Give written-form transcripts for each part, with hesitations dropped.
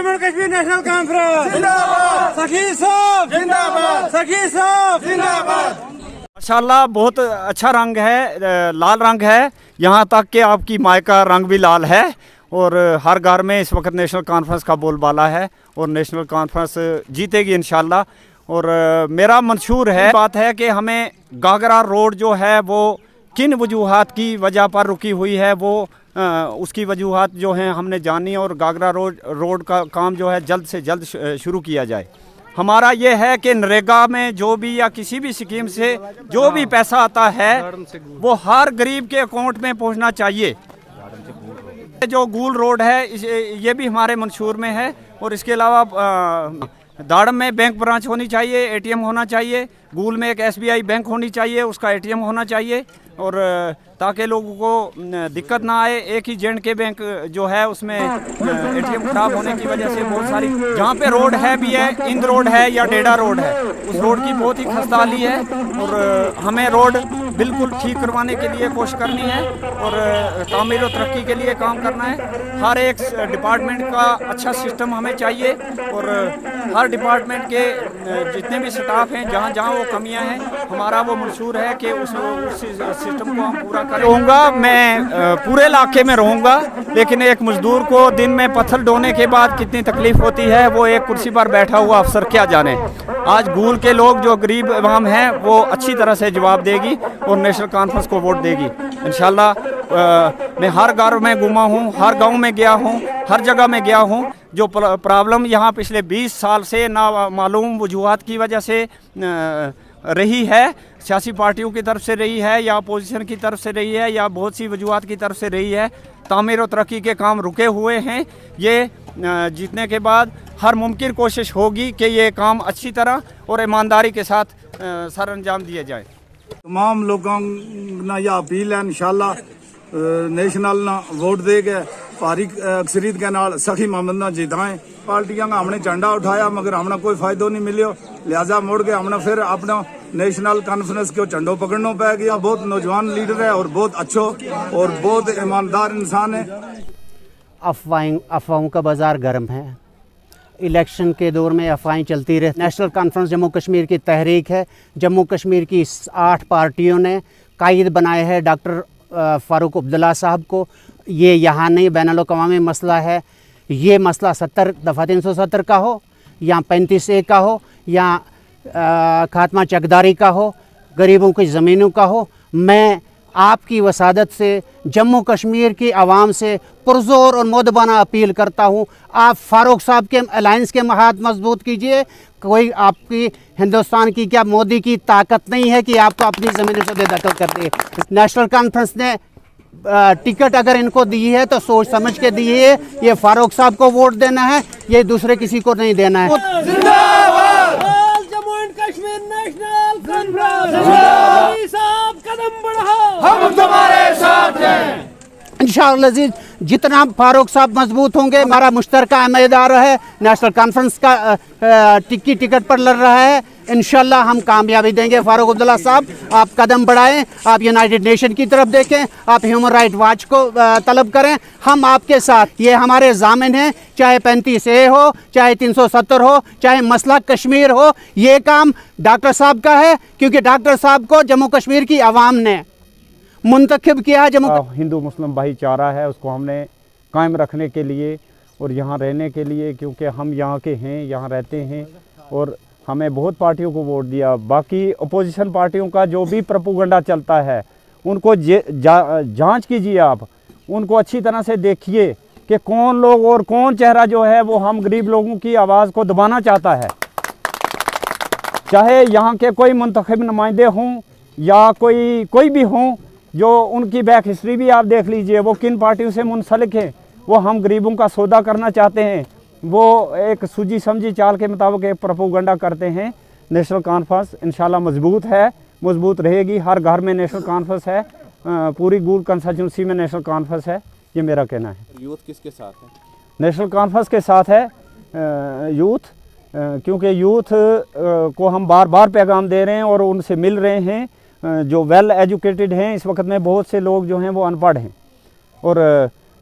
Jammu Kashmir National conference जिंदाबाद, सखी साहब जिंदाबाद, सखी साहब जिंदाबाद। माशाल्लाह बहुत अच्छा रंग है, लाल रंग है, यहाँ तक कि आपकी माई का रंग भी लाल है। और हर घर में इस वक्त नेशनल कॉन्फ्रेंस का बोलबाला है और नेशनल कॉन्फ्रेंस जीतेगी इंशाल्लाह। और मेरा मंशूर है बात है कि हमें गागरा रोड जो है वो किन वजूहात की वजह पर रुकी हुई है, वो उसकी वजूहात जो हैं हमने जानी और गागरा रोड का काम जो है जल्द से जल्द शुरू किया जाए। हमारा ये है कि नरेगा में जो भी या किसी भी स्कीम से जो भी पैसा आता है वो हर गरीब के अकाउंट में पहुंचना चाहिए। जो गूल रोड है ये भी हमारे मंशूर में है। और इसके अलावा दाड़म में बैंक ब्रांच होनी चाहिए, एटीएम होना चाहिए। गूल में एक एसबीआई बैंक होनी चाहिए, उसका एटीएम होना चाहिए। और ताकि लोगों को दिक्कत ना आए, एक ही जेंड के बैंक जो है उसमें एटीएम खराब होने की वजह से बहुत सारी जहाँ पे रोड है भी है, इंद रोड है या डेडा रोड है, उस रोड की बहुत ही खस्ता हाली है। और हमें रोड बिल्कुल ठीक करवाने के लिए कोशिश करनी है और तामीर और तरक्की के लिए काम करना है। हर एक डिपार्टमेंट का अच्छा सिस्टम हमें चाहिए और हर डिपार्टमेंट के जितने भी स्टाफ हैं जहाँ जहाँ वो कमियाँ हैं, हमारा वो मंशूर है कि उस सिस्टम को हम पूरा करें। रहूँगा मैं पूरे इलाके में रहूँगा, लेकिन एक मजदूर को दिन में पत्थर ढोने के बाद कितनी तकलीफ होती है वो एक कुर्सी पर बैठा हुआ अफसर क्या जाने। आज गूल के लोग जो गरीब अवाम हैं वो अच्छी तरह से जवाब देगी और नेशनल कॉन्फ्रेंस को वोट देगी इंशाल्लाह। मैं हर घर में घूमा हूँ, हर गांव में गया हूँ, हर जगह में गया हूँ। जो प्रॉब्लम यहाँ पिछले 20 साल से ना मालूम वजूहात की वजह से रही है, सियासी पार्टियों की तरफ से रही है या अपोजिशन की तरफ से रही है या बहुत सी वजूहात की तरफ से रही है, तामीर और तरक्की के काम रुके हुए हैं। ये जीतने के बाद हर मुमकिन कोशिश होगी कि ये काम अच्छी तरह और ईमानदारी के साथ सर अंजाम दिए जाए। तमाम लोगों ना यह अपील है इंशाल्लाह नेशनल ना वोट दे के भारी अक्सरियत के नाल सखी मोहम्मद ना जिताएं। पार्टियां का हमने झंडा उठाया मगर हमने कोई फायदा नहीं मिलियो, लिहाजा मुड़ के हमने फिर अपना नेशनल कॉन्फ्रेंस को झंडो पकड़ना पै गया। बहुत नौजवान लीडर है और बहुत अच्छो और बहुत ईमानदार इंसान है। अफवाहों का बाजार गर्म है, इलेक्शन के दौर में अफवाहें चलती रहे। नेशनल कॉन्फ्रेंस जम्मू कश्मीर की तहरीक है। जम्मू कश्मीर की 8 पार्टियों ने कायद बनाए हैं डॉक्टर फ़ारूक अब्दुल्ला साहब को। ये यहाँ नहीं, बैनुल-अक़वामी मसला है। ये मसला 70 दफ़ा 370 का हो या 35A का हो या खात्मा चकदारी का हो, गरीबों की ज़मीनों का हो, मैं आपकी वसादत से जम्मू कश्मीर की आवाम से पुरजोर और मुदबाना अपील करता हूँ, आप फ़ारूक साहब के अलायंस के हाथ मजबूत कीजिए। कोई आपकी हिंदुस्तान की क्या मोदी की ताकत नहीं है कि आपको अपनी ज़मीनों से बेदखल कर दे। नेशनल कॉन्फ्रेंस ने टिकट अगर इनको दी है तो सोच समझ के दी है। ये फ़ारूक साहब को वोट देना है, ये दूसरे किसी को नहीं देना है। Jammu and Kashmir National Conference कदम बढ़ाओ, हम तुम्हारे साथ हैं। इंशाअल्लाह अज़ीज़ जितना फ़ारूक साहब मजबूत होंगे, हमारा मुश्तरका उम्मीदवार है नेशनल कॉन्फ्रेंस का टिकट पर लड़ रहा है, इंशाअल्लाह हम कामयाबी देंगे। फ़ारूक अब्दुल्ला साहब आप कदम बढ़ाएं, आप यूनाइटेड नेशन की तरफ देखें, आप ह्यूमन राइट वॉच को तलब करें, हम आपके साथ। ये हमारे ज़ामिन हैं, चाहे 35A हो, चाहे 370 हो, चाहे मसला कश्मीर हो, ये काम डॉक्टर साहब का है क्योंकि डॉक्टर साहब को जम्मू कश्मीर की आवाम ने मुंतखब किया है। हिंदू मुस्लिम भाईचारा है, उसको हमने कायम रखने के लिए और यहाँ रहने के लिए, क्योंकि हम यहाँ के हैं, यहाँ रहते हैं और हमें बहुत पार्टियों को वोट दिया। बाकी अपोजिशन पार्टियों का जो भी प्रोपेगेंडा चलता है उनको जांच कीजिए, आप उनको अच्छी तरह से देखिए कि कौन लोग और कौन चेहरा जो है वो हम गरीब लोगों की आवाज़ को दबाना चाहता है। चाहे यहाँ के कोई मुंतखब नुमाइंदे हों या कोई भी हों, जो उनकी बैक हिस्ट्री भी आप देख लीजिए, वो किन पार्टियों से मुंसलिक हैं। वो हम गरीबों का सौदा करना चाहते हैं, वो एक सूझी समझी चाल के मुताबिक एक प्रोपेगेंडा करते हैं। नेशनल कॉन्फ्रेंस इंशाल्लाह मजबूत है, मजबूत रहेगी। हर घर में नेशनल कॉन्फ्रेंस है, पूरी गूल कंस्टिट्यूंसी में नेशनल कॉन्फ्रेंस है, ये मेरा कहना है। यूथ किसके साथ है? नेशनल कॉन्फ्रेंस के साथ है यूथ, क्योंकि यूथ को हम बार बार पैगाम दे रहे हैं और उनसे मिल रहे हैं। जो वेल एजुकेटेड हैं, इस वक्त में बहुत से लोग जो हैं वो अनपढ़ हैं और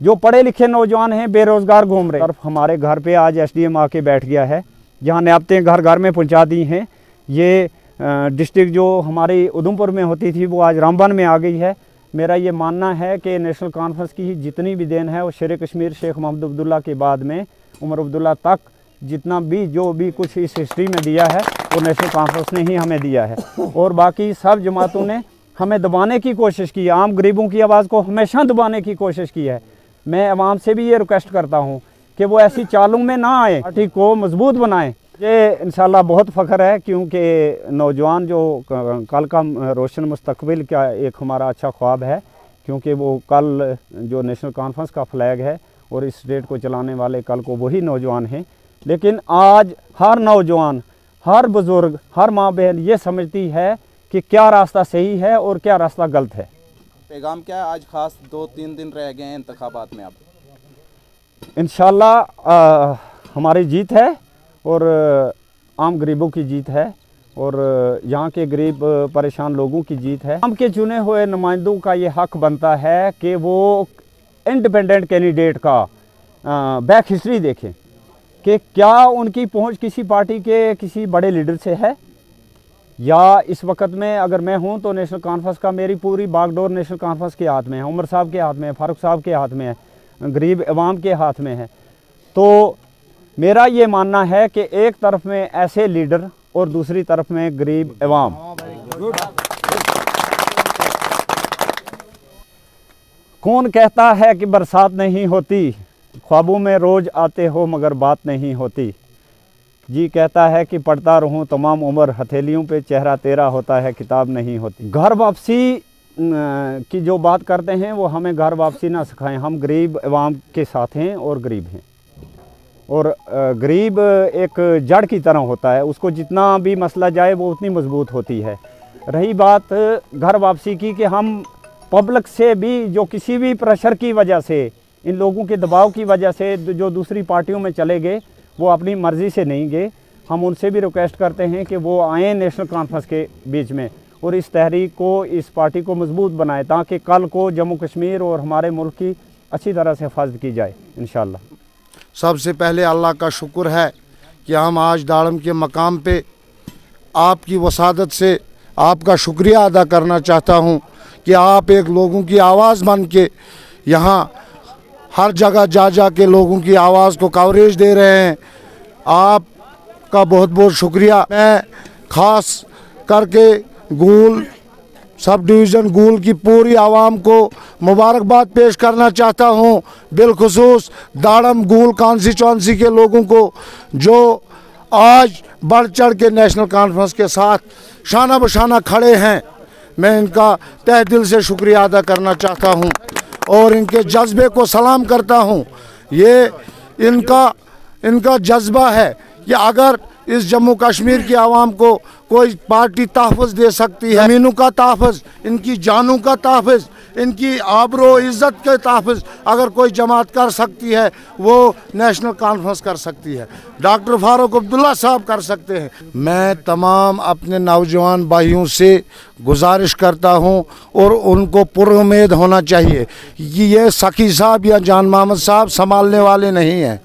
जो पढ़े लिखे नौजवान हैं बेरोज़गार घूम रहे हैं। हमारे घर पे आज एसडीएम आके बैठ गया है, जहाँ नियामतें घर घर में पहुँचा दी हैं। ये डिस्ट्रिक्ट जो हमारी उधमपुर में होती थी वो आज रामबन में आ गई है। मेरा ये मानना है कि नेशनल कॉन्फ्रेंस की जितनी भी देन है वो शेर कश्मीर शेख मोहम्मद अब्दुल्ला के बाद में उमर अब्दुल्ला तक जितना भी जो भी कुछ इस हिस्ट्री में दिया है वो नेशनल कॉन्फ्रेंस ने ही हमें दिया है। और बाकी सब जमातों ने हमें दबाने की कोशिश की है, आम गरीबों की आवाज़ को हमेशा दबाने की कोशिश की है। मैं अवाम से भी ये रिक्वेस्ट करता हूँ कि वो ऐसी चालों में ना आए, पार्टी को मजबूत बनाएं। ये इंशाल्लाह बहुत फ़ख्र है, क्योंकि नौजवान जो कल का रोशन मुस्तकबिल का एक हमारा अच्छा ख्वाब है, क्योंकि वो कल जो नेशनल कॉन्फ्रेंस का फ्लैग है और इस स्टेट को चलाने वाले कल को वही नौजवान हैं। लेकिन आज हर नौजवान, हर बुज़ुर्ग, हर माँ बहन ये समझती है कि क्या रास्ता सही है और क्या रास्ता गलत है। पैगाम क्या है? आज ख़ास 2-3 दिन रह गए हैं इंतखाबात में। अब इंशाल्लाह हमारी जीत है और आम गरीबों की जीत है और यहाँ के गरीब परेशान लोगों की जीत है। आम के चुने हुए नुमाइंदों का ये हक बनता है कि वो इंडिपेंडेंट कैंडिडेट का बैक हिस्ट्री देखें कि क्या उनकी पहुँच किसी पार्टी के किसी बड़े लीडर से है, या इस वक्त में अगर मैं हूँ तो नेशनल कॉन्फ्रेंस का मेरी पूरी बागडोर नेशनल कॉन्फ्रेंस के हाथ में है, उमर साहब के हाथ में है, फारूक साहब के हाथ में है, गरीब अवाम के हाथ में है। तो मेरा ये मानना है कि एक तरफ में ऐसे लीडर और दूसरी तरफ में गरीब अवाम। कौन कहता है कि बरसात नहीं होती, ख्वाबों में रोज़ आते हो मगर बात नहीं होती। जी कहता है कि पढ़ता रहूं तमाम उम्र, हथेलियों पे चेहरा तेरा होता है किताब नहीं होती। घर वापसी की जो बात करते हैं वो हमें घर वापसी ना सिखाएं। हम गरीब अवाम के साथ हैं और गरीब हैं, और गरीब एक जड़ की तरह होता है, उसको जितना भी मसला जाए वो उतनी मजबूत होती है। रही बात घर वापसी की कि हम पब्लिक से भी जो किसी भी प्रेशर की वजह से, इन लोगों के दबाव की वजह से जो दूसरी पार्टियों में चले गए, वो अपनी मर्ज़ी से नहीं गए। हम उनसे भी रिक्वेस्ट करते हैं कि वो आएँ नेशनल कॉन्फ्रेंस के बीच में और इस तहरीक को, इस पार्टी को मजबूत बनाएं, ताकि कल को जम्मू कश्मीर और हमारे मुल्क की अच्छी तरह से हिफाजत की जाए इंशाअल्लाह। सबसे पहले अल्लाह का शुक्र है कि हम आज दाड़म के मकाम पे आपकी वसादत से आपका शुक्रिया अदा करना चाहता हूँ कि आप एक लोगों की आवाज़ बन के यहाँ हर जगह जा जा के लोगों की आवाज़ को कवरेज दे रहे हैं। आपका बहुत बहुत शुक्रिया। मैं ख़ास करके गूल सब डिवीज़न गूल की पूरी आवाम को मुबारकबाद पेश करना चाहता हूँ, बिलखुसूस दाड़म गूल कॉन्स्टिट्यूंसी के लोगों को जो आज बढ़ चढ़ के नेशनल कॉन्फ्रेंस के साथ शाना बशाना खड़े हैं। मैं इनका तहे दिल से शुक्रिया अदा करना चाहता हूँ और इनके जज्बे को सलाम करता हूँ। ये इनका जज्बा है कि अगर इस जम्मू कश्मीर की आवाम को कोई पार्टी तहफ़्फ़ुज़ दे सकती है, ज़मीनों का तहफ़्फ़ुज़, इनकी जानों का तहफ़्फ़ुज़, इनकी आबरो इज़्ज़त के तहफ़्फ़ुज़ अगर कोई जमात कर सकती है वो नेशनल कॉन्फ्रेंस कर सकती है, डॉक्टर फारूक अब्दुल्ला साहब कर सकते हैं। मैं तमाम अपने नौजवान भाइयों से गुजारिश करता हूं और उनको पुरुम्मीद होना चाहिए कि ये सखी साहब या जान मोहम्मद साहब संभालने वाले नहीं हैं।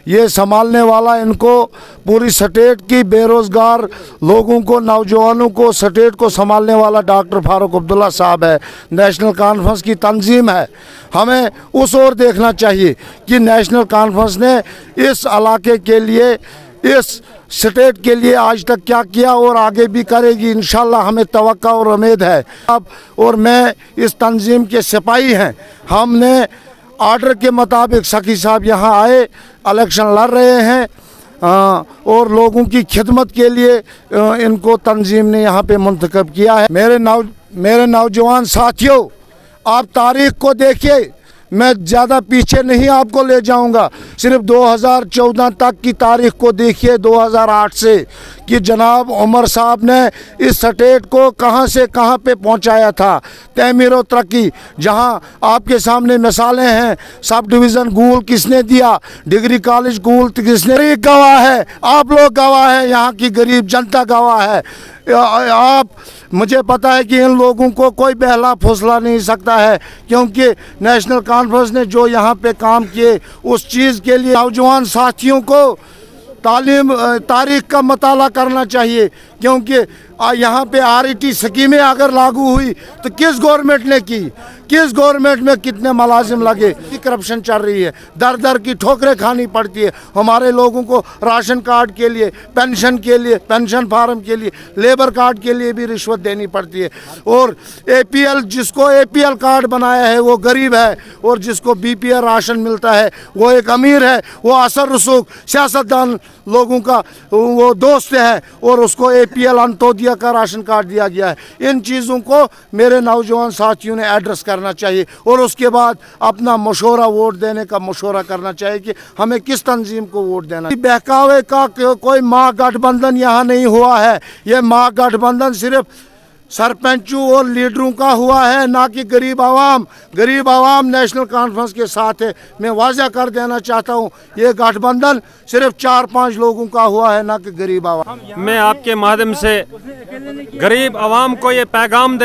ये संभालने वाला इनको पूरी स्टेट की बेरोज़गार लोगों को, नौजवानों को, स्टेट को संभालने वाला डॉक्टर फारूक अब्दुल्ला साहब है। नेशनल कॉन्फ्रेंस की तंजीम है। हमें उस ओर देखना चाहिए कि नेशनल कॉन्फ्रेंस ने इस इलाके के लिए, इस स्टेट के लिए आज तक क्या किया और आगे भी करेगी। इंशाल्लाह हमें तवक्का और उम्मीद है। अब और मैं इस तंजीम के सिपाही हैं। हमने ऑर्डर के मुताबिक सखी साहब यहाँ आए, इलेक्शन लड़ रहे हैं और लोगों की खिदमत के लिए इनको तंजीम ने यहाँ पे मुंतखब किया है। मेरे नौजवान साथियों, आप तारीख को देखिए, मैं ज़्यादा पीछे नहीं आपको ले जाऊंगा, सिर्फ 2014 तक की तारीख को देखिए, 2008 से, कि जनाब उमर साहब ने इस स्टेट को कहां से कहां पे पहुंचाया था। तमीर और तरक्की, जहां आपके सामने मिसालें हैं। सब डिवीज़न गूल किसने दिया, डिग्री कॉलेज गूल किसने, गवाह है, आप लोग गवाह है, यहाँ की गरीब जनता गवाह है। आप मुझे पता है कि इन लोगों को कोई बहला फुसला नहीं सकता है, क्योंकि नेशनल कॉन्फ्रेंस ने जो यहाँ पे काम किए उस चीज़ के लिए नौजवान साथियों को तारीख का मताला करना चाहिए, क्योंकि यहाँ पे RET स्कीमें अगर लागू हुई तो किस गवर्नमेंट ने की, किस गवर्नमेंट में कितने मुलाजिम लगे। करप्शन चल रही है, दर दर की ठोकरें खानी पड़ती है। हमारे लोगों को राशन कार्ड के लिए, पेंशन के लिए, पेंशन फार्म के लिए, लेबर कार्ड के लिए भी रिश्वत देनी पड़ती है। और APL, जिसको APL कार्ड बनाया है वो गरीब है, और जिसको BPL राशन मिलता है वो एक अमीर है। वो असर रसूख सियासतदान लोगों का वो दोस्त है, और उसको APL अंत्योदय का राशन कार्ड दिया गया है। इन चीज़ों को मेरे नौजवान साथियों ने एड्रेस करना चाहिए, और उसके बाद अपना मशवरा, वोट देने का मशवरा करना चाहिए कि हमें किस तंजीम को वोट देना। बहकावे का कोई महागठबंधन यहाँ नहीं हुआ है। ये महागठबंधन सिर्फ सरपंचों और लीडरों का हुआ है, ना कि गरीब आवाम। गरीब आवाम नेशनल कॉन्फ्रेंस के साथ है। मैं वाज़ा कर देना चाहता हूँ, ये गठबंधन सिर्फ 4-5 लोगों का हुआ है, ना कि गरीब आवाम। मैं आपके माध्यम से गरीब आवाम को ये पैगाम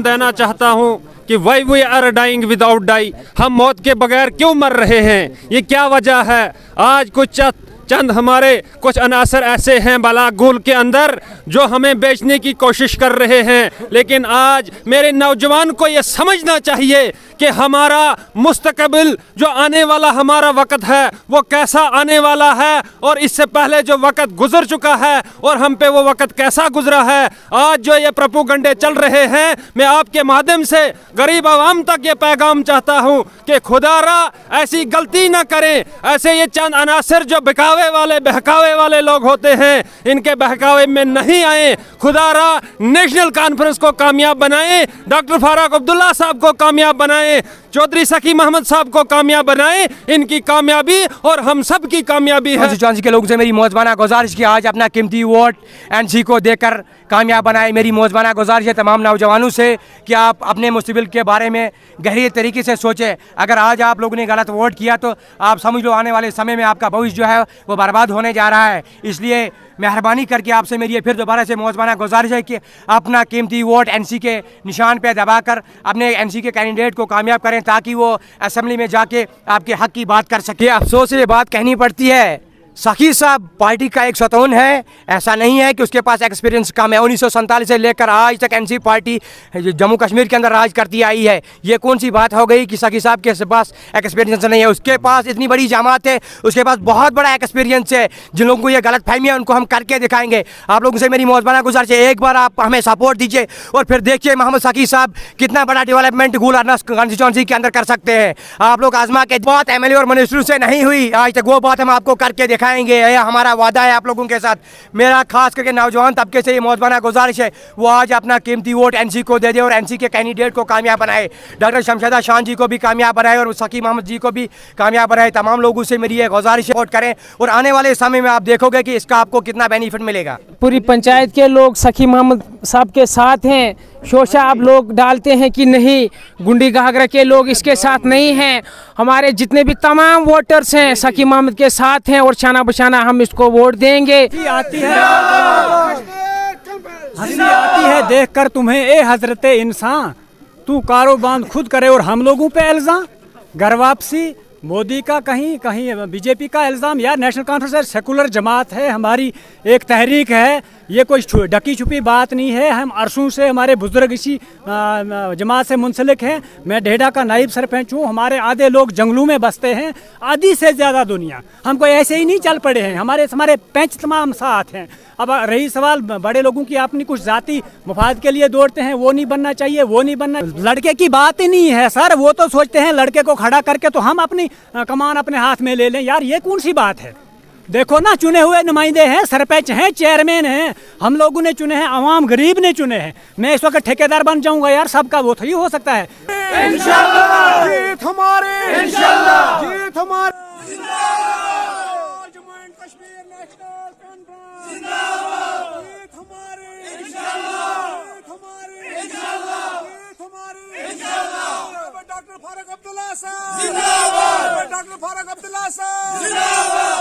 देना चाहता हूँ कि why we are dying without die. हम मौत के बगैर क्यों मर रहे हैं, ये क्या वजह है। आज कुछ चंद हमारे कुछ अनासर ऐसे हैं बालागुल के अंदर जो हमें बेचने की कोशिश कर रहे हैं, लेकिन आज मेरे नौजवान को ये समझना चाहिए कि हमारा मुस्तकबिल, जो आने वाला हमारा वक़्त है वो कैसा आने वाला है, और इससे पहले जो वक़्त गुजर चुका है और हम पे वो वक़्त कैसा गुजरा है। आज जो ये प्रोपेगेंडे चल रहे हैं, मैं आपके माध्यम से गरीब आवाम तक ये पैगाम चाहता हूँ कि खुदारा ऐसी गलती ना करें। ऐसे ये चंद अनासर जो बहकावे वाले लोग होते हैं, इनके बहकावे में नहीं आए। खुदारा नेशनल कॉन्फ्रेंस को कामयाब बनाएं, डॉक्टर फारूक अब्दुल्ला साहब को कामयाब बनाएं, चौधरी सखी मोहम्मद साहब को कामयाब बनाएं। इनकी कामयाबी और हम सब की कामयाबी है। कॉन्स्टिट्यूएंसी के लोगों से मेरी मौजबाना गुजारिश कि आज अपना कीमती वोट NC को देकर कामयाब बनाए। मेरी मौजबाना गुजारिश है तमाम नौजवानों से कि आप अपने मुस्तकबिल के बारे में गहरी तरीके से सोचें। अगर आज आप लोगों ने गलत वोट किया तो आप समझ लो आने वाले समय में आपका भविष्य जो है वो बर्बाद होने जा रहा है। इसलिए मेहरबानी करके आपसे मेरी फिर दोबारा से मौजबाना गुजारिश है कि अपना कीमती वोट NC के निशान पे दबाकर अपने NC के कैंडिडेट को कामयाब करें, ताकि वो असेंबली में जाके आपके हक की बात कर सके। अफसोस से ये बात कहनी पड़ती है, सखी साहब पार्टी का एक सतून है। ऐसा नहीं है कि उसके पास एक्सपीरियंस कम है। 1947 से लेकर आज तक NC पार्टी जम्मू कश्मीर के अंदर राज करती आई है। ये कौन सी बात हो गई कि सखी साहब के पास एक्सपीरियंस नहीं है। उसके पास इतनी बड़ी जमात है, उसके पास बहुत बड़ा एक्सपीरियंस है। जिन लोगों को ये गलत फहमी है उनको हम करके दिखाएंगे। आप लोगों से मेरी मौजबाना गुजारिश है, एक बार आप हमें सपोर्ट दीजिए और फिर देखिए मोहम्मद सखी साहब कितना बड़ा डेवलपमेंट गुलरना कॉन्स्टिट्यूएंसी के अंदर कर सकते हैं। आप लोग आजमा के बात MLA और मिनिस्टरों से नहीं हुई आज तक, वो बात हम आपको करके दिखाएंगे। यह हमारा वादा है आप लोगों के साथ। मेरा खास करके नौजवान तबके से ये मौजबाना गुजारिश है, वो आज अपना कीमती वोट NC को दे दे और NC के कैंडिडेट को कामयाब बनाए। डॉक्टर शमशेदा शान जी को भी कामयाब बनाए और सखी मोहम्मद जी को भी कामयाब बनाए। तमाम लोगों से मेरी ये गुजारिश है, वोट करें और आने वाले समय में आप देखोगे कि इसका आपको कितना बेनिफिट मिलेगा। पूरी पंचायत के लोग सखी मोहम्मद साहब के साथ हैं। शोशा आप लोग डालते हैं कि नहीं, गुंडी घाघरा के लोग इसके साथ नहीं हैं। हमारे जितने भी तमाम वोटर्स हैं सखी मोहम्मद के साथ हैं और शाना बशाना हम इसको वोट देंगे। आती है देखकर तुम्हें ए हजरत इंसान, तू कारोबार खुद करे और हम लोगों पे इल्जाम। घर वापसी मोदी का कहीं कहीं BJP का इल्ज़ाम। यार नेशनल कॉन्फ्रेंस सेकुलर जमात है, हमारी एक तहरीक है, ये कोई ढकी छुपी बात नहीं है। हम अरसों से हमारे बुजुर्ग इसी जमात से मुंसलिक हैं। मैं ढेडा का नाइब सरपंच हूँ। हमारे आधे लोग जंगलों में बसते हैं, आधी से ज़्यादा दुनिया हमको ऐसे ही नहीं चल पड़े हैं। हमारे पेंच तमाम साथ हैं। अब रही सवाल बड़े लोगों की अपनी कुछ जाति मफाद के लिए दौड़ते हैं, वो नहीं बनना चाहिए, वो नहीं बनना। लड़के की बात ही नहीं है सर, वो तो सोचते हैं लड़के को खड़ा करके तो हम अपनी कमान अपने हाथ में ले लें। यार ये कौन सी बात है। देखो ना, चुने हुए नुमाइंदे हैं, सरपंच हैं, चेयरमैन हैं, हम लोगों ने चुने हैं, आवाम गरीब ने चुने हैं। मैं इस वक्त ठेकेदार बन जाऊंगा यार, सबका वो तो ही हो सकता है। इंशाल्लाह जीत हमारी, इंशाल्लाह जीत हमारी। Jammu and Kashmir National conference जिंदाबाद। जीत हमारी, इंशाल्लाह जीत हमारी, इंशाल्लाह जीत हमारी, इंशाल्लाह। डॉक्टर फारूक अब्दुल्ला साहब जिंदाबाद, डॉक्टर फारूक अब्दुल्ला साहब जिंदाबाद।